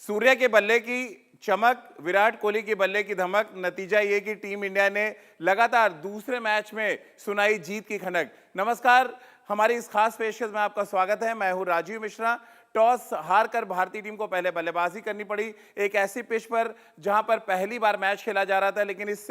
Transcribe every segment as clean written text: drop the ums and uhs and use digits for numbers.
सूर्य के बल्ले की चमक, विराट कोहली के बल्ले की धमक, नतीजा ये कि टीम इंडिया ने लगातार दूसरे मैच में सुनाई जीत की खनक। नमस्कार, हमारी इस खास पेशकश में आपका स्वागत है। मैं हूं राजीव मिश्रा। टॉस हारकर भारतीय टीम को पहले बल्लेबाजी करनी पड़ी एक ऐसी पिच पर जहां पर पहली बार मैच खेला जा रहा था, लेकिन इस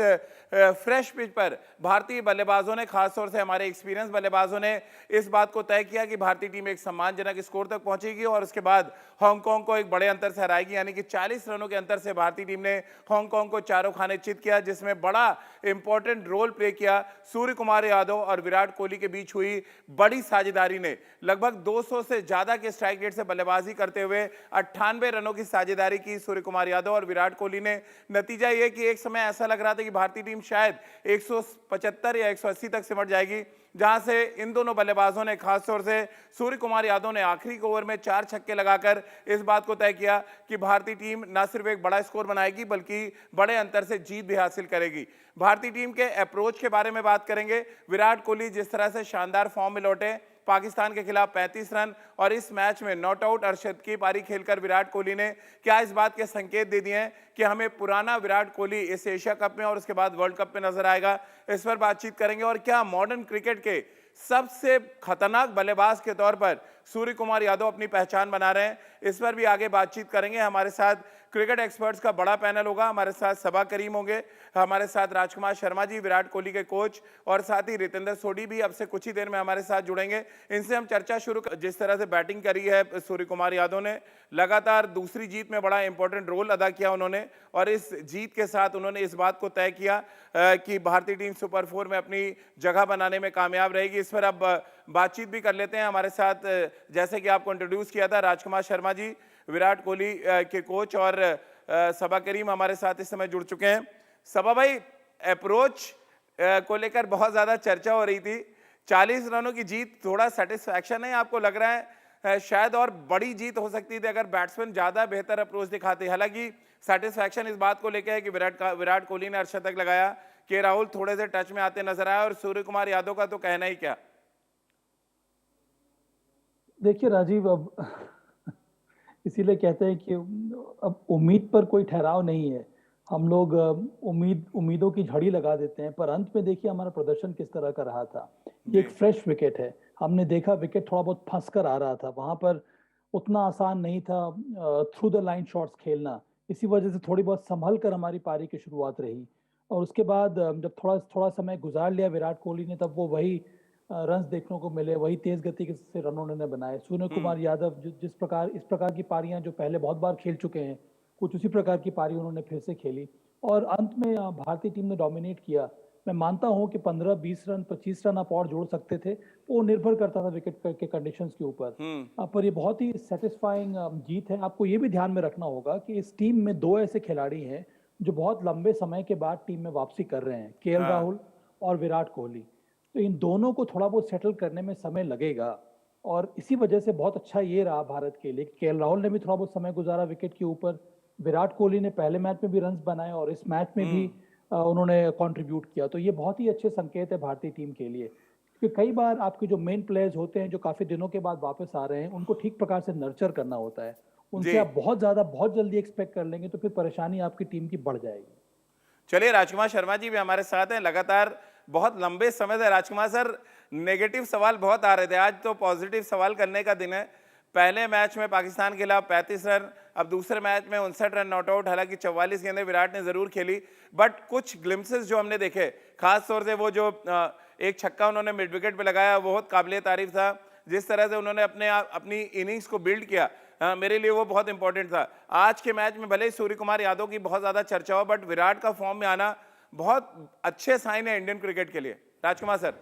फ्रेश पिच पर भारतीय बल्लेबाजों ने, खासतौर से हमारे एक्सपीरियंस बल्लेबाजों ने इस बात को तय किया कि भारतीय टीम एक सम्मानजनक स्कोर तक पहुंचेगी और उसके बाद हांगकांग को एक बड़े अंतर से हराएगी। यानी कि 40 रनों के अंतर से भारतीय टीम ने हांगकांग को चारों खाने चित किया, जिसमें बड़ा इंपॉर्टेंट रोल प्ले किया सूर्य कुमार यादव और विराट कोहली के बीच हुई बड़ी साझेदारी ने। लगभग 200 से ज्यादा के स्ट्राइक रेट से बल्लेबाजी करते हुए 98 रनों की साझेदारी की सूर्य कुमार यादव और विराट कोहली ने। नतीजा यह कि एक समय ऐसा लग रहा था कि भारतीय टीम शायद 175 या 180 तक सिमट जाएगी, जहां से इन दोनों बल्लेबाजों ने, खासतौर से सूर्य कुमार यादव ने आखिरी ओवर में 4 छक्के लगाकर इस बात को तय किया कि भारतीय टीम न सिर्फ एक बड़ा स्कोर बनाएगी बल्कि बड़े अंतर से जीत भी हासिल करेगी। भारतीय टीम के अप्रोच के बारे में बात करेंगे। विराट कोहली जिस तरह से शानदार फॉर्म में लौटे, पाकिस्तान के खिलाफ 35 रन और इस मैच में नॉट आउट अर्शद की पारी खेलकर विराट कोहली ने क्या इस बात के संकेत दे दिए हैं कि हमें पुराना विराट कोहली इस एशिया कप में और उसके बाद वर्ल्ड कप में नजर आएगा। इस पर बातचीत करेंगे। और क्या मॉडर्न क्रिकेट के सबसे खतरनाक बल्लेबाज के तौर पर सूर्य कुमार यादव अपनी पहचान बना रहे हैं, इस पर भी आगे बातचीत करेंगे। हमारे साथ क्रिकेट एक्सपर्ट्स का बड़ा पैनल होगा। हमारे साथ सबा करीम होंगे, हमारे साथ राजकुमार शर्मा जी, विराट कोहली के कोच, और साथ ही रितेंद्र सोढी भी अब से कुछ ही देर में हमारे साथ जुड़ेंगे। इनसे हम चर्चा शुरू। जिस तरह से बैटिंग करी है सूर्य कुमार यादव ने, लगातार दूसरी जीत में बड़ा इंपॉर्टेंट रोल अदा किया उन्होंने, और इस जीत के साथ उन्होंने इस बात को तय किया कि भारतीय टीम सुपर 4 में अपनी जगह बनाने में कामयाब रहेगी। इस पर अब बातचीत भी कर लेते हैं। हमारे साथ, जैसे कि आपको इंट्रोड्यूस किया था, राजकुमार शर्मा जी, विराट कोहली के कोच, और सबा करीम हमारे साथ इस समय जुड़ चुके हैं। सबा भाई, अप्रोच को लेकर बहुत ज्यादा चर्चा हो रही थी। 40 रनों की जीत, थोड़ा सेटिस्फैक्शन है आपको? लग रहा है शायद और बड़ी जीत हो सकती थी अगर बैट्समैन ज्यादा बेहतर अप्रोच दिखाते। हालांकि सेटिस्फैक्शन इस बात को लेकर है कि विराट कोहली ने अर्शतक लगाया, के राहुल थोड़े से टच में आते नजर आए, और सूर्य कुमार यादव का तो कहना ही क्या। देखिए राजीव, अब इसीलिए कहते हैं कि अब उम्मीद पर कोई ठहराव नहीं है। हम लोग उम्मीदों की झड़ी लगा देते हैं, पर अंत में देखिए हमारा प्रदर्शन किस तरह का रहा था। ये एक फ्रेश विकेट है। हमने देखा विकेट थोड़ा बहुत फंस कर आ रहा था, वहां पर उतना आसान नहीं था थ्रू द लाइन शॉट्स खेलना। इसी वजह से थोड़ी बहुत संभल कर हमारी पारी की शुरुआत रही, और उसके बाद जब थोड़ा थोड़ा समय गुजार लिया विराट कोहली ने, तब वो वही रन्स देखने को मिले, वही तेज गति से रन उन्होंने बनाए। सूर्य कुमार यादव इस प्रकार की पारियां जो पहले बहुत बार खेल चुके हैं, कुछ उसी प्रकार की पारी उन्होंने फिर से खेली, और अंत में भारतीय टीम ने डोमिनेट किया। मैं मानता हूं कि 15-20 रन, 25 रन आप और जोड़ सकते थे, वो निर्भर करता था विकेट के कंडीशंस के ऊपर। पर ये बहुत ही सेटिस्फाइंग जीत है। आपको ये भी ध्यान में रखना होगा कि इस टीम में 2 ऐसे खिलाड़ी हैं जो बहुत लंबे समय के बाद टीम में वापसी कर रहे हैं, केएल राहुल और विराट कोहली। तो इन दोनों को थोड़ा बहुत सेटल करने में समय लगेगा, और इसी वजह से बहुत अच्छा ये रहा भारत के लिए। केएल राहुल ने भी थोड़ा बहुत समय गुजारा विकेट के ऊपर, विराट कोहली ने पहले मैच में भी रन्स बनाए और इस मैच में भी उन्होंने कंट्रीब्यूट किया। तो ये बहुत ही अच्छे संकेत है भारतीय टीम के लिए, क्योंकि कई बार आपके जो मेन प्लेयर्स होते हैं जो काफी दिनों के बाद वापस आ रहे हैं, उनको ठीक प्रकार से नर्चर करना होता है। उनसे आप बहुत जल्दी एक्सपेक्ट कर लेंगे तो फिर परेशानी आपकी टीम की बढ़ जाएगी। चलिए, राजकुमार शर्मा जी भी हमारे साथ हैं। लगातार बहुत लंबे समय से राजकुमार सर, नेगेटिव सवाल बहुत आ रहे थे, आज तो पॉजिटिव सवाल करने का दिन है। पहले मैच में पाकिस्तान के खिलाफ 35 रन, अब दूसरे मैच में 59 रन नॉट आउट। हालांकि 44 गेंदें विराट ने जरूर खेली, बट कुछ ग्लिम्सेस जो हमने देखे, खास तौर से वो जो एक छक्का उन्होंने मिड विकेट पे लगाया, वो बहुत काबिले तारीफ था। जिस तरह से उन्होंने अपनी इनिंग्स को बिल्ड किया, मेरे लिए वो बहुत इंपॉर्टेंट था। आज के मैच में भले ही सूर्य कुमार यादव की बहुत ज्यादा चर्चा हो, बट विराट का फॉर्म में आना बहुत अच्छे साइन है इंडियन क्रिकेट के लिए। राजकुमार सर।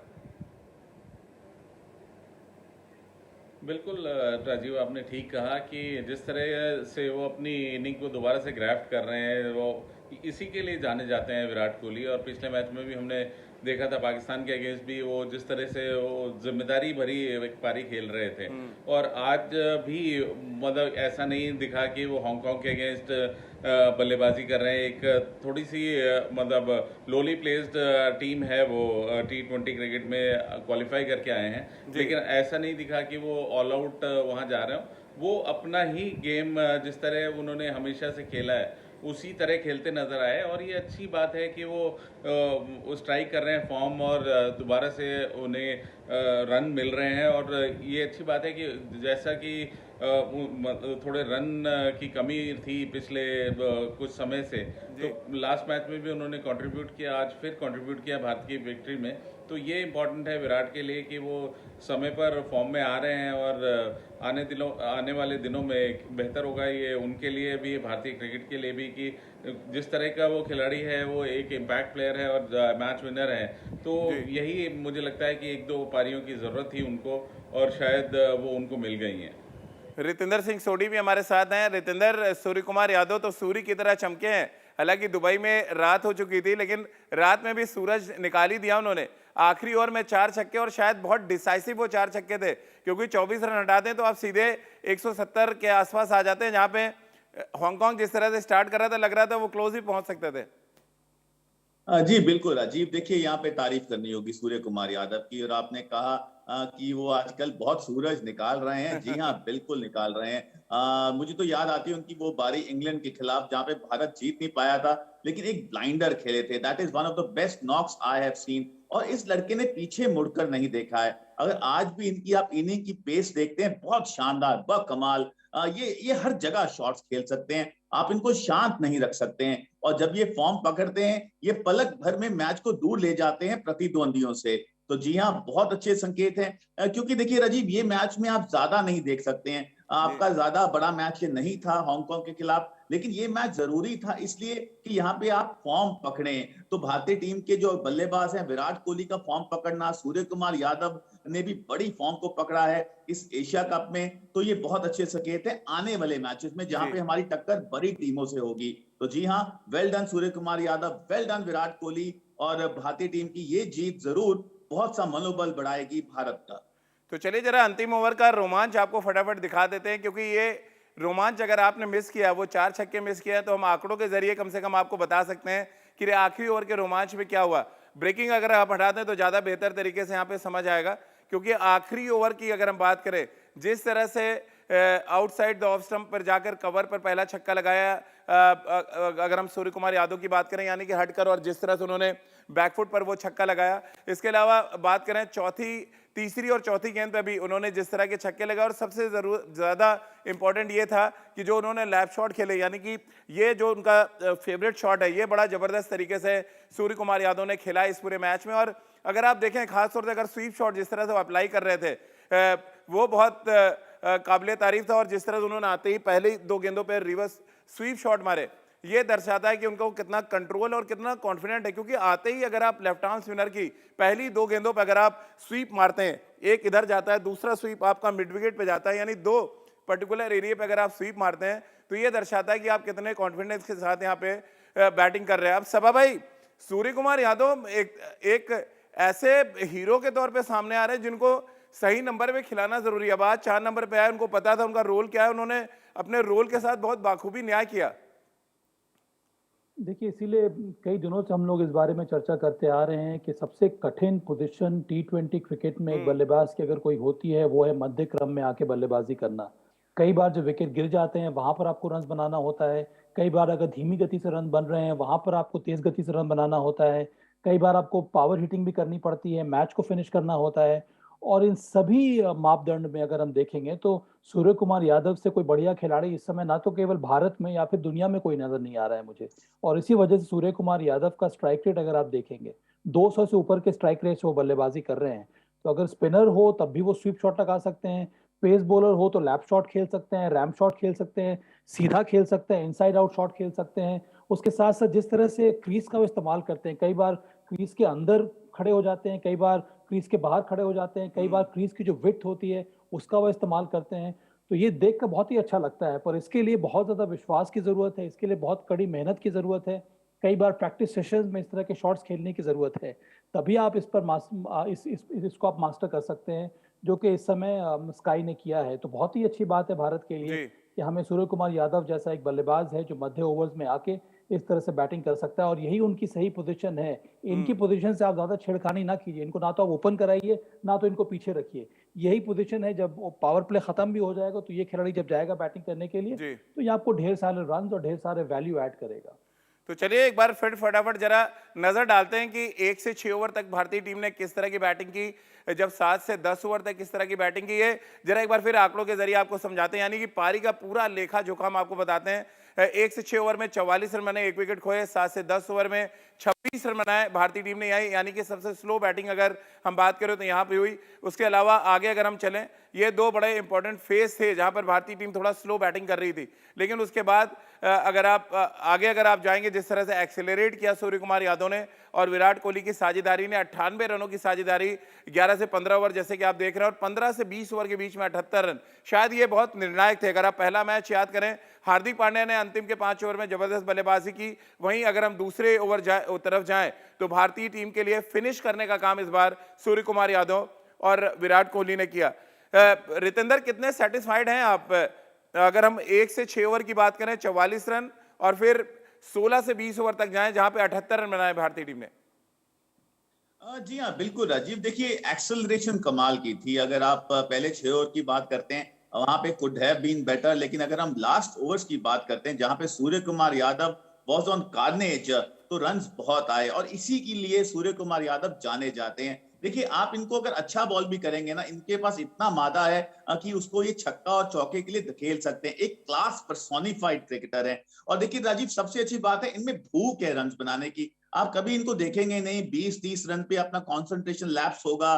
बिल्कुल राजीव, आपने ठीक कहा कि जिस तरह से वो अपनी इनिंग को दोबारा से ग्राफ्ट कर रहे हैं, वो इसी के लिए जाने जाते हैं विराट कोहली। और पिछले मैच में भी हमने देखा था पाकिस्तान के अगेंस्ट भी वो जिस तरह से वो जिम्मेदारी भरी एक पारी खेल रहे थे। और आज भी मतलब ऐसा नहीं दिखा कि वो हांगकांग के अगेंस्ट बल्लेबाजी कर रहे हैं। एक थोड़ी सी मतलब लोली प्लेस्ड टीम है वो, T20 क्रिकेट में क्वालिफाई करके आए हैं, लेकिन ऐसा नहीं दिखा कि वो ऑल आउट वहां जा रहे हो। वो अपना ही गेम जिस तरह उन्होंने हमेशा से खेला है उसी तरह खेलते नजर आए, और ये अच्छी बात है कि वो स्ट्राइक कर रहे हैं फॉर्म, और दोबारा से उन्हें रन मिल रहे हैं। और ये अच्छी बात है कि जैसा कि थोड़े रन की कमी थी पिछले कुछ समय से, तो लास्ट मैच में भी उन्होंने कंट्रीब्यूट किया, आज फिर कंट्रीब्यूट किया भारत की विक्ट्री में। तो ये इम्पोर्टेंट है विराट के लिए कि वो समय पर फॉर्म में आ रहे हैं, और आने वाले दिनों में बेहतर होगा ये उनके लिए भी, भारतीय क्रिकेट के लिए भी, कि जिस तरह का वो खिलाड़ी है वो एक इम्पैक्ट प्लेयर है और मैच विनर है। तो यही मुझे लगता है कि एक दो पारियों की ज़रूरत थी उनको, और शायद वो उनको मिल गई हैं। रितेंद्र सिंह सोढ़ी भी हमारे साथ हैं। रितेंद्र, सूर्य कुमार यादव तो सूर्य की तरह चमके हैं। हालांकि दुबई में रात हो चुकी थी, लेकिन रात में भी सूरज निकाल ही दिया उन्होंने। आखिरी ओवर में 4 छक्के, और शायद बहुत डिसाइसिव वो 4 छक्के थे, क्योंकि 24 रन हटाते हैं तो आप सीधे 170 के आसपास आ जाते हैं, जहां पे हांगकांग जिस तरह से स्टार्ट कर रहा था, लग रहा था वो क्लोज भी पहुंच सकते थे। जी बिल्कुल राजीव, देखिए यहाँ पे तारीफ करनी होगी सूर्य कुमार यादव की। और आपने कहा कि वो आजकल बहुत सूरज निकाल रहे हैं। जी हाँ, बिल्कुल निकाल रहे हैं। मुझे तो याद आती है उनकी वो बारी इंग्लैंड के खिलाफ जहाँ पे भारत जीत नहीं पाया था, लेकिन एक ब्लाइंडर खेले थे। That is one of the best knocks I have seen. और इस लड़के ने पीछे मुड़कर नहीं देखा है। अगर आज भी इनकी आप इनिंग की पेस देखते हैं, बहुत शानदार, बहुत कमाल। ये हर जगह शॉट्स खेल सकते हैं, आप इनको शांत नहीं रख सकते हैं। और जब ये फॉर्म पकड़ते हैं, ये पलक भर में मैच को दूर ले जाते हैं प्रतिद्वंदियों से। तो जी हाँ, बहुत अच्छे संकेत हैं। क्योंकि देखिए राजीव, ये मैच में आप ज्यादा नहीं देख सकते हैं। आपका ज्यादा बड़ा मैच ये नहीं था हांगकांग के खिलाफ, लेकिन ये मैच जरूरी था इसलिए कि यहाँ पे आप फॉर्म पकड़ें। तो भारतीय टीम के जो बल्लेबाज हैं, विराट कोहली का फॉर्म पकड़ना, सूर्य कुमार यादव ने भी बड़ी फॉर्म को पकड़ा है इस एशिया कप में, तो ये बहुत अच्छे संकेत है आने वाले मैचेस में, जहां पे हमारी टक्कर बड़ी टीमों से होगी। तो जी हाँ, वेल डन सूर्य कुमार यादव, वेल डन विराट कोहली। और भारतीय टीम की ये जीत जरूर बहुत सा मनोबल बढ़ाएगी भारत का। तो चलिए जरा अंतिम ओवर का रोमांच आपको फटाफट दिखा देते हैं, क्योंकि ये रोमांच अगर आपने मिस किया, वो 4 छक्के मिस किया, तो हम आंकड़ों के जरिए कम से कम आपको बता सकते हैं कि आखिरी ओवर के रोमांच में क्या हुआ। ब्रेकिंग अगर आप हटा दें तो ज़्यादा बेहतर तरीके से यहाँ पे समझ आएगा, क्योंकि आखिरी ओवर की अगर हम बात करें, जिस तरह से आउटसाइड द ऑफ स्टंप पर जाकर कवर पर पहला छक्का लगाया, अगर हम सूर्य कुमार यादव की बात करें, यानी कि हटकर, और जिस तरह से उन्होंने बैकफुट पर वो छक्का लगाया। इसके अलावा बात करें तीसरी और चौथी गेंद पे भी उन्होंने जिस तरह के छक्के लगाए, और सबसे ज़्यादा इंपॉर्टेंट ये था कि जो उन्होंने लैप शॉट खेले, यानी कि ये जो उनका फेवरेट शॉट है, ये बड़ा ज़बरदस्त तरीके से सूर्य कुमार यादव ने खेला इस पूरे मैच में। और अगर आप देखें, खासतौर से अगर स्वीप शॉट जिस तरह से वो अप्लाई कर रहे थे, वो बहुत काबिले तारीफ था। और जिस तरह से उन्होंने आते ही पहले 2 गेंदों पर रिवर्स स्वीप शॉट मारे, ये दर्शाता है कि उनको कितना कंट्रोल और कितना कॉन्फिडेंट है। क्योंकि आते ही अगर आप लेफ्ट आर्म स्पिनर की पहली 2 गेंदों पर अगर आप स्वीप मारते हैं, एक इधर जाता है, दूसरा स्वीप आपका मिड विकेट पे जाता है, यानी 2 पर्टिकुलर एरिया पे अगर आप स्वीप मारते हैं, तो ये दर्शाता है कि आप कितने कॉन्फिडेंस के साथ यहाँ पे बैटिंग कर रहे हैं। अब सभा भाई, सूर्य कुमार यादव एक ऐसे हीरो के तौर पे सामने आ रहे हैं जिनको सही नंबर पे खिलाना जरूरी है। अब आज 4 नंबर पे आए, उनको पता था उनका रोल क्या है, उन्होंने अपने रोल के साथ बहुत बाखूबी न्याय किया। देखिए, इसीलिए कई दिनों से हम लोग इस बारे में चर्चा करते आ रहे हैं कि सबसे कठिन पोजीशन T20 क्रिकेट में एक बल्लेबाज की अगर कोई होती है, वो है मध्य क्रम में आके बल्लेबाजी करना। कई बार जब विकेट गिर जाते हैं, वहां पर आपको रन बनाना होता है। कई बार अगर धीमी गति से रन बन रहे हैं, वहां पर आपको तेज गति से रन बनाना होता है। कई बार आपको पावर हिटिंग भी करनी पड़ती है, मैच को फिनिश करना होता है। और इन सभी मापदंड में अगर हम देखेंगे, तो सूर्य कुमार यादव से कोई बढ़िया खिलाड़ी इस समय ना तो केवल भारत में या फिर दुनिया में कोई नजर नहीं आ रहा है मुझे। और इसी वजह से सूर्य कुमार यादव का स्ट्राइक रेट अगर आप देखेंगे, 200 से ऊपर के स्ट्राइक रेट से वो बल्लेबाजी कर रहे हैं। तो अगर स्पिनर हो तब भी वो स्वीप शॉट लगा सकते हैं, पेस बॉलर हो तो लैप शॉट खेल सकते हैं, रैम शॉट खेल सकते हैं, सीधा खेल सकते हैं, इनसाइड आउट शॉट खेल सकते हैं। उसके साथ साथ जिस तरह से क्रीज का वो इस्तेमाल करते हैं, कई बार क्रीज के अंदर खड़े हो जाते हैं, कई बार क्रीज के बाहर खड़े हो जाते हैं, कई बार क्रीज की जो विड्थ होती है उसका वो इस्तेमाल करते हैं। तो ये देख कर बहुत ही अच्छा लगता है, पर इसके लिए बहुत ज्यादा विश्वास की जरूरत है, इसके लिए बहुत कड़ी मेहनत की जरूरत है। कई बार प्रैक्टिस सेशंस में इस तरह के शॉट्स खेलने की जरूरत है, तभी आप इस पर इसको आप मास्टर कर सकते हैं, जो कि इस समय स्काई ने किया है। तो बहुत ही अच्छी बात है भारत के लिए कि हमें सूर्य कुमार यादव जैसा एक बल्लेबाज है जो मध्य ओवर्स में आके इस तरह से बैटिंग कर सकता है और यही उनकी सही पोजीशन है। इनकी पोजीशन से आप ज़्यादा छेड़खानी ना कीजिए, इनको ना तो आप ओपन कराइए, ना तो इनको पीछे रखिए। यही पोजीशन है, जब वो पावर प्ले खत्म भी हो जाएगा तो ये खिलाड़ी जब जाएगा बैटिंग करने के लिए, जी। तो ये आपको ढेर सारे रन्स और ढेर सारे वैल्यू ऐड करेगा। तो चलिए एक बार फिर फटाफट जरा नजर डालते हैं कि 1 से 6 ओवर तक भारतीय टीम ने किस तरह की बैटिंग की, जब 7 से 10 ओवर तक किस तरह की बैटिंग की है, जरा एक बार फिर आंकड़ों के जरिए आपको समझाते हैं, यानी कि पारी का पूरा लेखा जोखा हम आपको बताते हैं। 1 से 6 ओवर में 44 रन बनाए, 1 विकेट खोए। 7 से 10 ओवर में 26 रन बनाए भारतीय टीम ने, यानी कि सबसे स्लो बैटिंग अगर हम बात करें तो यहाँ पे हुई। उसके अलावा आगे अगर हम चलें, ये दो बड़े इंपॉर्टेंट फेज थे जहां पर भारतीय टीम थोड़ा स्लो बैटिंग कर रही थी, लेकिन उसके बाद अगर आप आगे अगर आप जाएंगे, जिस तरह से एक्सेलरेट किया सूर्य कुमार यादव ने और विराट कोहली की साझेदारी ने, 98 रनों की साझेदारी 11 से 15 ओवर जैसे कि आप देख रहे हैं, और 15 से 20 ओवर के बीच में 78 रन, शायद ये बहुत निर्णायक थे। अगर आप पहला मैच याद करें, हार्दिक पांड्या ने अंतिम के 5 ओवर में जबरदस्त बल्लेबाजी की, वहीं अगर हम दूसरे ओवर तरफ जाएं तो भारतीय टीम के लिए फिनिश करने का काम इस बार सूर्य कुमार यादव और विराट कोहली ने किया। रितेंद्र, कितने सेटिस्फाइड हैं आप? अगर हम 1 से 6 ओवर की बात करें 44 रन, और फिर 16 से 20 ओवर तक जाएं जहां पे 78 रन बनाए भारतीय टीम ने। जी हाँ, बिल्कुल राजीव। देखिए, एक्सेलरेशन कमाल की थी। अगर आप पहले 6 ओवर की बात करते हैं, वहां पे कुड हैव बीन बेटर, लेकिन अगर हम लास्ट ओवर्स की बात करते हैं जहां पे Surya Kumar Yadav was on carnage, तो रन्स बहुत आए और इसी के लिए सूर्य कुमार यादव जाने जाते हैं। देखिए, आप इनको अगर अच्छा बॉल भी करेंगे ना, इनके पास इतना मादा है कि उसको ये छक्का और चौके के लिए धकेल सकते हैं। एक क्लास पर्सोनिफाइड क्रिकेटर है। और देखिए राजीव, सबसे अच्छी बात है, इनमें भूख है रन बनाने की। आप कभी इनको देखेंगे नहीं 20-30 रन पे अपना कंसंट्रेशन लैप्स होगा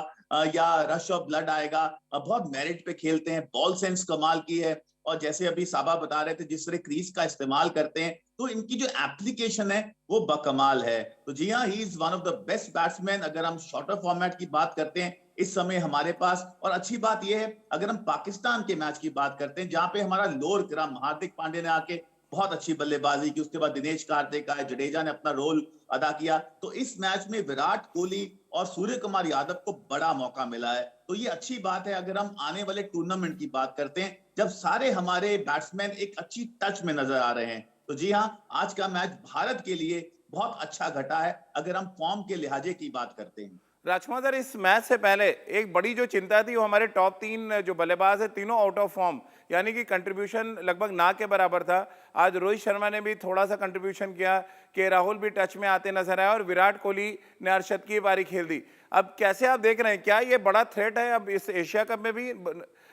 या रश ऑफ ब्लड आएगा। बहुत मेरिट पे खेलते हैं, बॉल सेंस कमाल की है। और जैसे अभी साबा बता रहे थे, जिस तरह क्रीज का इस्तेमाल करते हैं, तो इनकी जो एप्लीकेशन है वो बकमाल है। तो जी हाँ, he is one of the best batsman. अगर हम शॉर्टर फॉर्मेट की बात करते हैं इस समय हमारे पास, और अच्छी बात यह है अगर हम पाकिस्तान के मैच की बात करते हैं जहां पे हमारा लोअर क्रम हार्दिक पांड्या ने आके बहुत अच्छी बल्लेबाजी की, उसके बाद दिनेश कार्तिक आए, जडेजा ने अपना रोल अदा किया, तो इस मैच में विराट कोहली और सूर्य कुमार यादव को बड़ा मौका मिला है। तो ये अच्छी बात है अगर हम आने वाले टूर्नामेंट की बात करते हैं, जब सारे हमारे बैट्समैन एक अच्छी टच में नजर आ रहे हैं। तो जी हाँ, आज का मैच भारत के लिए बहुत अच्छा घटा है अगर हम फॉर्म के लिहाजे की बात करते हैं। राजकुमार सर, इस मैच से पहले एक बड़ी जो चिंता थी वो हमारे टॉप 3 जो बल्लेबाज है, तीनों आउट ऑफ फॉर्म, यानी कि कंट्रीब्यूशन लगभग ना के बराबर था। आज रोहित शर्मा ने भी थोड़ा सा कंट्रीब्यूशन किया, के राहुल भी टच में आते नजर आए और विराट कोहली ने अर्धशतकीय की पारी खेल दी। अब कैसे आप देख रहे हैं, क्या ये बड़ा थ्रेट है अब इस एशिया कप में भी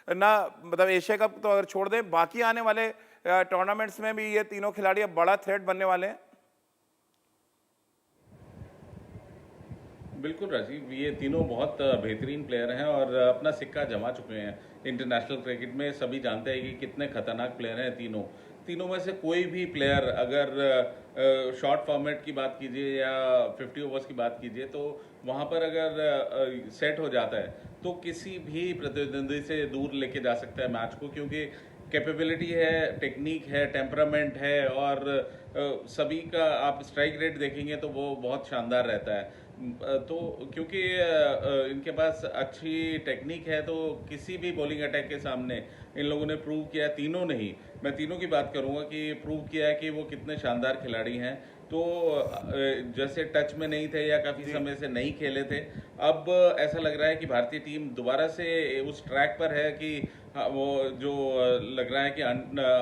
ना? मतलब एशिया कप तो अगर छोड़ दें, बाकी आने वाले टूर्नामेंट्स में भी ये तीनों खिलाड़ी अब बड़ा थ्रेट बनने वाले हैं। बिल्कुल राजीव, ये तीनों बहुत बेहतरीन प्लेयर हैं और अपना सिक्का जमा चुके हैं इंटरनेशनल क्रिकेट में। सभी जानते हैं कि कितने खतरनाक प्लेयर हैं तीनों। तीनों में से कोई भी प्लेयर अगर शॉर्ट फॉर्मेट की बात कीजिए या 50 ओवर्स की बात कीजिए, तो वहाँ पर अगर सेट हो जाता है तो किसी भी प्रतिद्वंदी से दूर लेके जा सकता है मैच को, क्योंकि कैपेबिलिटी है, टेक्निक है, टेम्परामेंट है, और सभी का आप स्ट्राइक रेट देखेंगे तो वो बहुत शानदार रहता है। तो क्योंकि इनके पास अच्छी टेक्निक है, तो किसी भी बॉलिंग अटैक के सामने इन लोगों ने प्रूव किया, तीनों ने ही, मैं तीनों की बात करूंगा, कि प्रूव किया है कि वो कितने शानदार खिलाड़ी हैं। तो जैसे टच में नहीं थे या काफ़ी समय से नहीं खेले थे, अब ऐसा लग रहा है कि भारतीय टीम दोबारा से उस ट्रैक पर है कि वो जो लग रहा है कि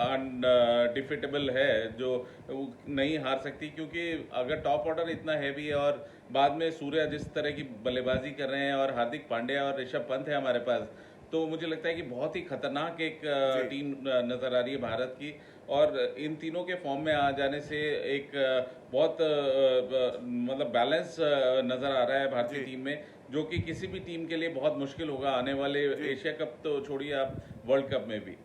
अनडिफिटेबल है, जो नहीं हार सकती, क्योंकि अगर टॉप ऑर्डर इतना हैवी है और बाद में सूर्या जिस तरह की बल्लेबाजी कर रहे हैं और हार्दिक पांड्या और ऋषभ पंत है हमारे पास, तो मुझे लगता है कि बहुत ही खतरनाक एक टीम नजर आ रही है भारत की। और इन तीनों के फॉर्म में आ जाने से एक बहुत मतलब बैलेंस नजर आ रहा है भारतीय टीम में, जो कि किसी भी टीम के लिए बहुत मुश्किल होगा आने वाले एशिया कप तो छोड़िए, आप वर्ल्ड कप में भी।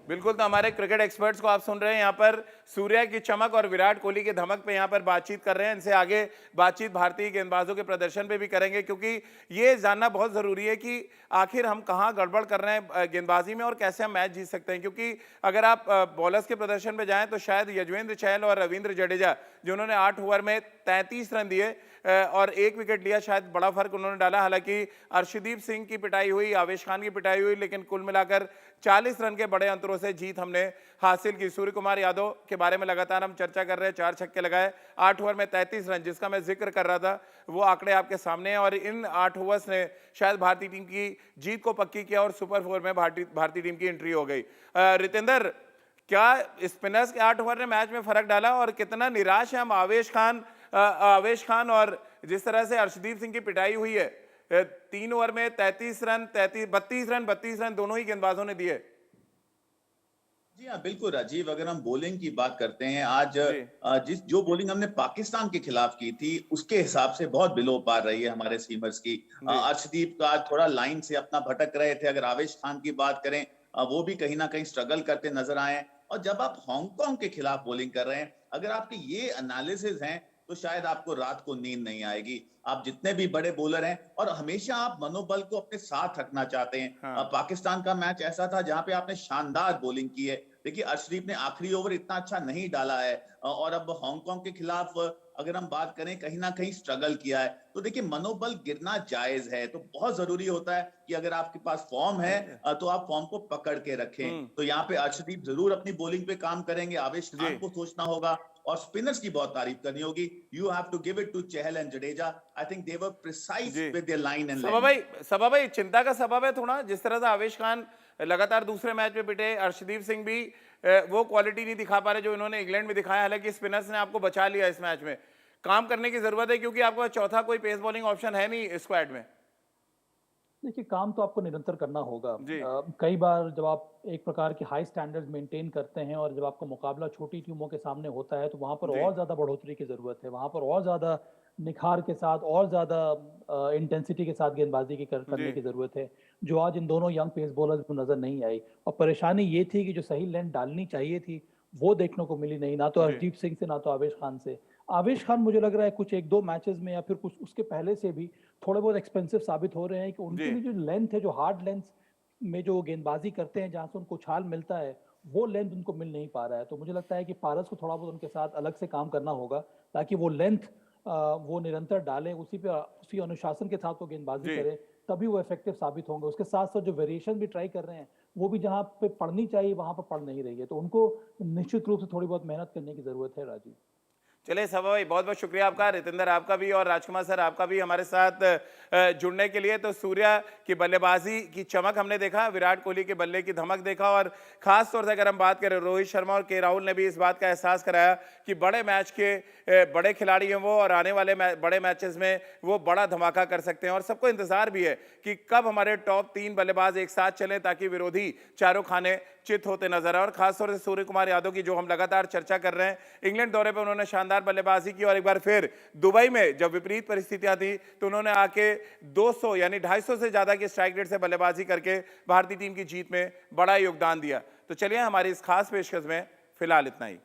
बिल्कुल, तो हमारे क्रिकेट एक्सपर्ट्स को आप सुन रहे हैं, यहाँ पर सूर्या की चमक और विराट कोहली की धमक पे यहाँ पर बातचीत कर रहे हैं। इनसे आगे बातचीत भारतीय गेंदबाजों के प्रदर्शन पे भी करेंगे, क्योंकि ये जानना बहुत ज़रूरी है कि आखिर हम कहाँ गड़बड़ कर रहे हैं गेंदबाजी में और कैसे हम मैच जीत सकते हैं। क्योंकि अगर आप बॉलर्स के प्रदर्शन पे जाएं तो शायद यजुवेंद्र चहल और रविंद्र जडेजा, जिन्होंने 8 ओवर में 33 रन दिए, और 1 विकेट लिया, शायद बड़ा फर्क उन्होंने डाला। हालांकि अर्शदीप सिंह की पिटाई हुई, आवेश खान की पिटाई हुई, लेकिन कुल मिलाकर 40 रन के बड़े अंतरों से जीत हमने हासिल की। सूर्य कुमार यादव के बारे में लगातार हम चर्चा कर रहे हैं, 4 छक्के लगाए, 8 ओवर में 33 रन, जिसका मैं जिक्र कर रहा था, वो आंकड़े आपके सामने हैं। और इन 8 ओवर्स ने शायद भारतीय टीम की जीत को पक्की किया और सुपर 4 में भारतीय टीम की एंट्री हो गई। रितेंद्र, क्या स्पिनर्स के 8 ओवर ने मैच में फर्क डाला और कितना निराश है हम आवेश खान और जिस तरह से अर्शदीप सिंह की पिटाई हुई है, 3 ओवर में 32 रन, 32 रन दोनों ही गेंदबाजों ने दिए। जी हाँ, बिल्कुल राजीव, अगर हम बॉलिंग की बात करते हैं आज, जो बॉलिंग हमने पाकिस्तान के खिलाफ की थी उसके हिसाब से बहुत बिलो पार रही है हमारे सीमर्स की। अर्शदीप का थोड़ा लाइन से अपना भटक रहे थे। अगर आवेश खान की बात करें, वो भी कहीं ना कहीं स्ट्रगल करते नजर आए। और जब आप हांगकांग के खिलाफ बॉलिंग कर रहे हैं, अगर आपके ये एनालिसिस हैं तो शायद आपको रात को नींद नहीं आएगी। आप जितने भी बड़े बॉलर हैं और हमेशा आप मनोबल को अपने साथ रखना चाहते हैं। पाकिस्तान का मैच ऐसा था जहां पे आपने शानदार बॉलिंग की है। देखिए, अर्शदीप ने आखिरी ओवर इतना अच्छा नहीं डाला है, और अब हांगकांग के खिलाफ अगर हम बात करें, कहीं ना कहीं स्ट्रगल किया है। तो देखिए, मनोबल गिरना जायज है। तो बहुत जरूरी होता है कि अगर आपके पास फॉर्म है तो आप फॉर्म को पकड़ के रखें। तो यहाँ पे अर्शदीप जरूर अपनी बॉलिंग पे काम करेंगे, आवेश खान को सोचना होगा और स्पिनर्स की बहुत तारीफ करनी होगी। You have to give it to Chahal and Jadeja. I think they were precise with their line and Saba भाई चिंता का सबब है थोड़ा, जिस तरह से आवेश खान लगातार दूसरे मैच में पिटे, अर्शदीप सिंह भी वो क्वालिटी नहीं दिखा पा रहे जो इन्होंने इंग्लैंड में दिखाया। हालांकि स्पिनर्स ने आपको बचा लिया, इस मैच में काम करने की जरूरत है क्योंकि आपका चौथा कोई पेस बॉलिंग ऑप्शन है नहीं स्क्वाड में। देखिए, काम तो आपको निरंतर करना होगा। कई बार जब आप एक प्रकार के हाई स्टैंडर्ड्स मेंटेन करते हैं और जब आपका मुकाबला छोटी टीमों के सामने होता है तो वहां पर और ज्यादा बढ़ोतरी की जरूरत है, वहां पर और ज्यादा निखार के साथ और ज्यादा इंटेंसिटी के साथ गेंदबाजी करने की जरूरत है, जो आज इन दोनों यंग पेस बॉलर्स में नजर नहीं आई। और परेशानी ये थी कि जो सही लेंथ डालनी चाहिए थी वो देखने को मिली नहीं, ना तो हरदीप सिंह से ना तो आवेश खान से। आवेश खान मुझे लग रहा है कुछ 1-2 मैचेस में या फिर कुछ उसके पहले से भी थोड़े बहुत एक्सपेंसिव साबित हो रहे हैं कि उनके लिए जो लेंथ है, जो हार्ड लेंथ में जो गेंदबाजी करते हैं जहां से उनको उछाल मिलता है, वो लेंथ उनको मिल नहीं पा रहा है। तो मुझे लगता है कि पारस को थोड़ा बहुत उनके साथ अलग से काम करना होगा ताकि वो लेंथ वो निरंतर डालें, उसी अनुशासन के साथ वो गेंदबाजी करें, तभी वो इफेक्टिव साबित होंगे। उसके साथ साथ जो वेरिएशन भी ट्राई कर रहे हैं वो भी जहां पे पढ़नी चाहिए वहां पर पढ़ नहीं रही है, तो उनको निश्चित रूप से थोड़ी बहुत मेहनत करने की जरूरत है। राजीव, चलिए सबा भाई, बहुत बहुत शुक्रिया आपका, रितेंद्र आपका भी और राजकुमार सर आपका भी हमारे साथ जुड़ने के लिए। तो सूर्या की बल्लेबाजी की चमक हमने देखा, विराट कोहली के बल्ले की धमक देखा, और खास तौर से अगर हम बात करें, रोहित शर्मा और के राहुल ने भी इस बात का एहसास कराया कि बड़े मैच के बड़े खिलाड़ी हैं वो, और आने वाले बड़े मैचेस में वो बड़ा धमाका कर सकते हैं। और सबको इंतजार भी है कि कब हमारे टॉप 3 बल्लेबाज एक साथ चलें ताकि विरोधी चारों खाने चित होते नजर आए। और खासतौर से सूर्य कुमार यादव की जो हम लगातार चर्चा कर रहे हैं, इंग्लैंड दौरे पर उन्होंने शानदार बल्लेबाजी की और एक बार फिर दुबई में जब विपरीत परिस्थितियां थी तो उन्होंने आके 200 यानी 250 से ज्यादा की स्ट्राइक रेट से बल्लेबाजी करके भारतीय टीम की जीत में बड़ा योगदान दिया। तो चलिए, हमारी इस खास पेशकश में फिलहाल इतना ही।